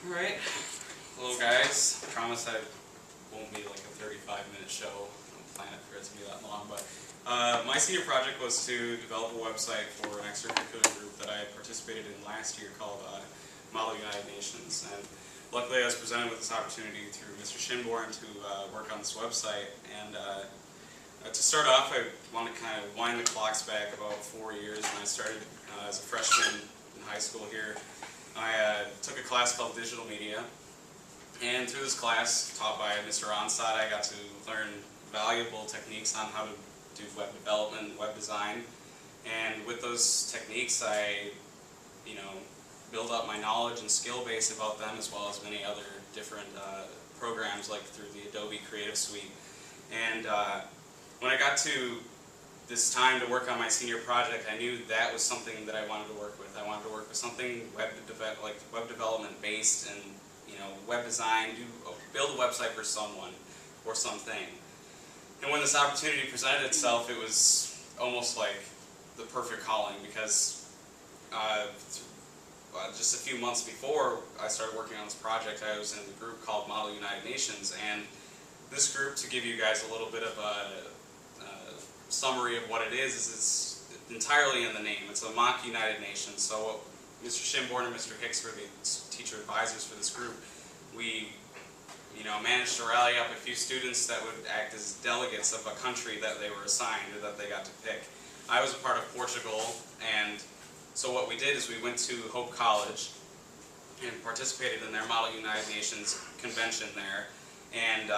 Alright, hello guys. I promise I won't be like a 35-minute show. I don't plan it for it to be that long, but my senior project was to develop a website for an extracurricular group that I participated in last year called Model United Nations. And luckily I was presented with this opportunity through Mr. Shinborn to work on this website. And to start off, I want to kind of wind the clocks back about 4 years when I started as a freshman in high school here. I took a class called Digital Media, and through this class, taught by Mr. Onside, I got to learn valuable techniques on how to do web development, web design, and with those techniques, I, build up my knowledge and skill base about them, as well as many other different programs, like through the Adobe Creative Suite. And when I got to this time to work on my senior project, I knew that was something that I wanted to work with. I wanted to work with something web development based, and web design, build a website for someone or something. And when this opportunity presented itself, it was almost like the perfect calling, because just a few months before I started working on this project, I was in the group called Model United Nations, and this group, to give you guys a little bit of a summary of what it is it's entirely in the name. It's a mock United Nations. So Mr. Shinborn and Mr. Hicks were the teacher advisors for this group. We managed to rally up a few students that would act as delegates of a country that they were assigned or that they got to pick. I was a part of Portugal, and so what we did is we went to Hope College and participated in their Model United Nations convention there. And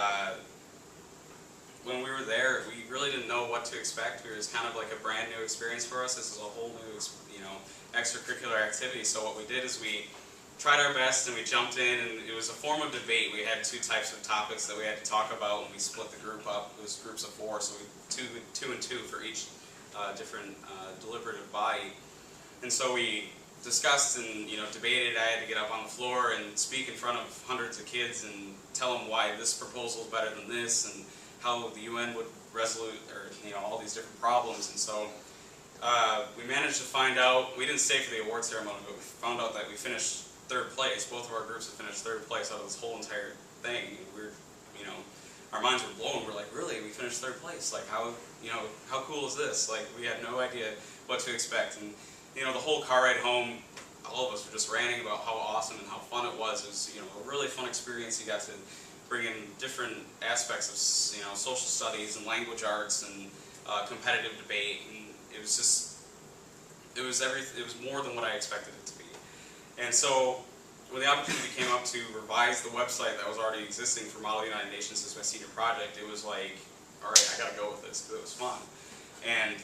when we were there, we really didn't know what to expect. It was kind of like a brand new experience for us. This is a whole new, extracurricular activity. So what we did is we tried our best, and we jumped in, and it was a form of debate. We had two types of topics that we had to talk about, and we split the group up. It was groups of 4, so two and two for each different deliberative body. And so we discussed and debated. I had to get up on the floor and speak in front of hundreds of kids and tell them why this proposal is better than this, and how the UN would resolve, or all these different problems. And so we managed to find out. We didn't stay for the award ceremony, but we found out that we finished 3rd place. Both of our groups have finished 3rd place out of this whole entire thing. We're, our minds were blown. We're like, really? We finished 3rd place? Like, how cool is this? Like, we had no idea what to expect. And the whole car ride home, all of us were just ranting about how awesome and how fun it was. It was, a really fun experience. You got to bring in different aspects of, social studies and language arts and competitive debate, and it was more than what I expected it to be. And so when the opportunity came up to revise the website that was already existing for Model United Nations as my senior project, it was like, all right, I got to go with this, because it was fun. And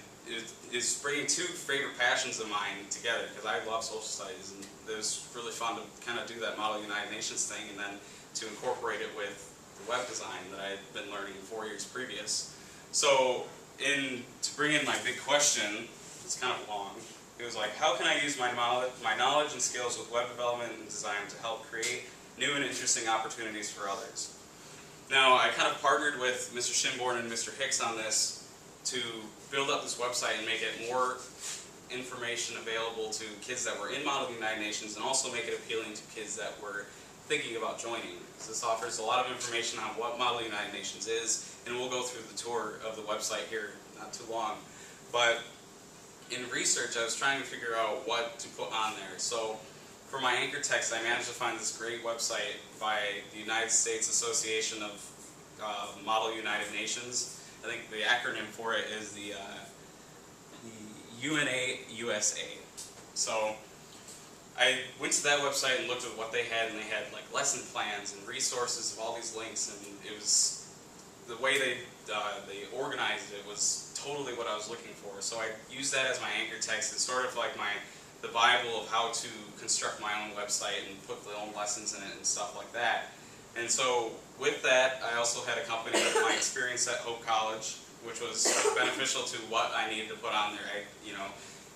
it's bringing two favorite passions of mine together, because I love social studies, and it was really fun to kind of do that Model United Nations thing, and then to incorporate it with the web design that I had been learning 4 years previous. So to bring in my big question, it's kind of long. It was like, how can I use my knowledge and skills with web development and design to help create new and interesting opportunities for others? Now, I kind of partnered with Mr. Shinborn and Mr. Hicks on this to build up this website and make it more information available to kids that were in Model United Nations, and also make it appealing to kids that were thinking about joining. So this offers a lot of information on what Model United Nations is, and we'll go through the tour of the website here, not too long. But in research, I was trying to figure out what to put on there. So for my anchor text, I managed to find this great website by the United States Association of Model United Nations. I think the acronym for it is the UNA-USA. So I went to that website and looked at what they had, and they had like lesson plans and resources of all these links, and it was the way they organized it was totally what I was looking for. So I used that as my anchor text. It's sort of like the Bible of how to construct my own website and put the own lessons in it and stuff like that. And so with that, I also had accompanied my experience at Hope College, which was beneficial to what I needed to put on there.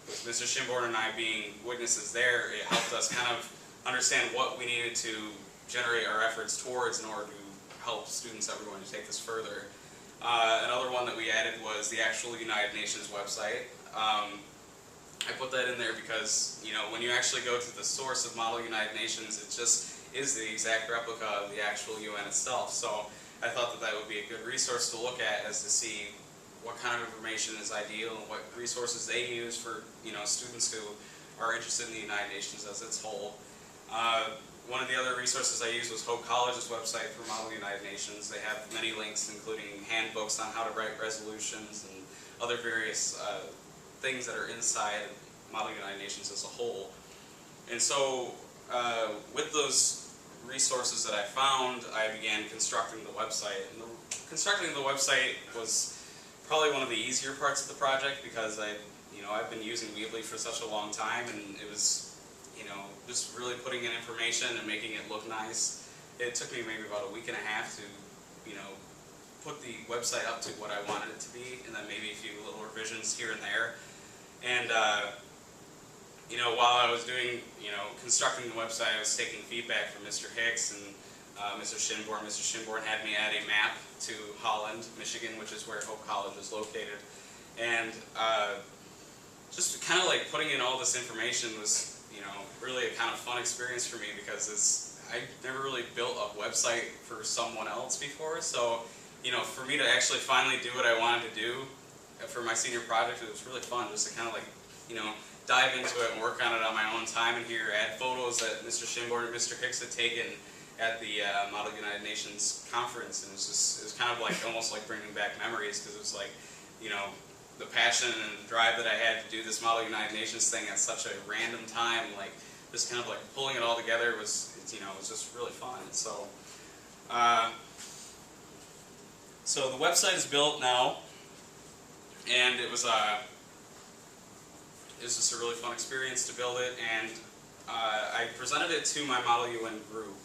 With Mr. Shinborn and I being witnesses there, it helped us kind of understand what we needed to generate our efforts towards in order to help students that were going to take this further. Another one that we added was the actual United Nations website. I put that in there because, you know, when you actually go to the source of Model United Nations, it just is the exact replica of the actual UN itself. So I thought that that would be a good resource to look at, as to see what kind of information is ideal and what resources they use for, you know, students who are interested in the United Nations as its whole. One of the other resources I used was Hope College's website for Model United Nations. They have many links, including handbooks on how to write resolutions and other various things that are inside Model United Nations as a whole. And so with those resources that I found, I began constructing the website. And constructing the website was probably one of the easier parts of the project, because I've been using Weebly for such a long time, and it was, just really putting in information and making it look nice. It took me maybe about a week and a half to, put the website up to what I wanted it to be, and then maybe a few little revisions here and there. And while I was doing, constructing the website, I was taking feedback from Mr. Hicks and Mr. Shinborn. Mr. Shinborn had me add a map to Holland, Michigan, which is where Hope College is located. And just kind of like putting in all this information was, really a kind of fun experience for me, because I never really built a website for someone else before. So, for me to actually finally do what I wanted to do for my senior project, it was really fun just to kind of like, dive into it and work on it on my own time, and here add photos that Mr. Shinborn and Mr. Hicks had taken at the Model United Nations conference. And it was kind of like almost like bringing back memories, because it was like, the passion and drive that I had to do this Model United Nations thing at such a random time, like just kind of like pulling it all together was, it was just really fun. And so, so the website is built now, and it was just a really fun experience to build it. And I presented it to my Model UN group,